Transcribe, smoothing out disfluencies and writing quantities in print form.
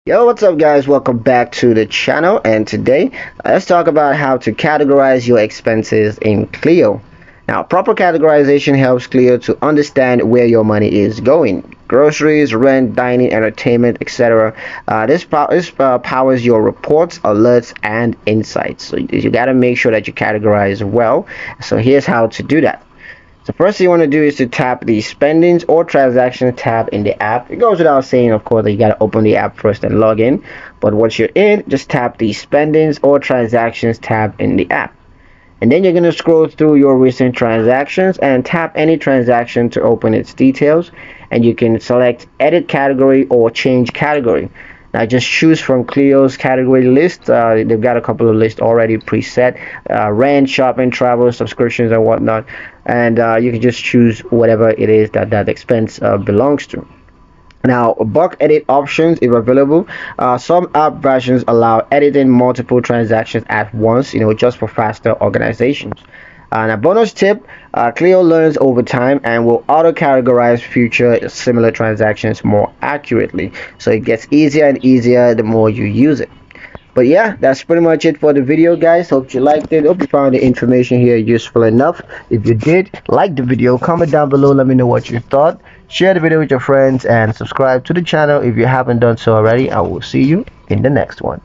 Yo, what's up guys? Welcome back to the channel, and today let's talk about how to categorize your expenses in Cleo. Now, proper categorization helps Cleo to understand where your money is going. Groceries, rent, dining, entertainment, etc. This powers your reports, alerts, and insights. So you got to make sure that you categorize well. So here's how to do that. So first thing you want to do is to tap the spendings or transactions tab in the app. It goes without saying, of course, that you got to open the app first and log in. But once you're in, just tap the spendings or transactions tab in the app. And then you're going to scroll through your recent transactions and tap any transaction to open its details. And you can select edit category or change category. Now just choose from Cleo's category list. They've got a couple of lists already preset. Rent, shopping, travel, subscriptions, and whatnot. And you can just choose whatever it is that expense belongs to. Now, bulk edit options, if available. Some app versions allow editing multiple transactions at once, just for faster organizations. And a bonus tip, Clio learns over time and will auto-categorize future similar transactions more accurately. So it gets easier and easier the more you use it. But yeah, that's pretty much it for the video, guys. Hope you liked it. Hope you found the information here useful enough. If you did, like the video, comment down below, let me know what you thought. Share the video with your friends and subscribe to the channel if you haven't done so already. I will see you in the next one.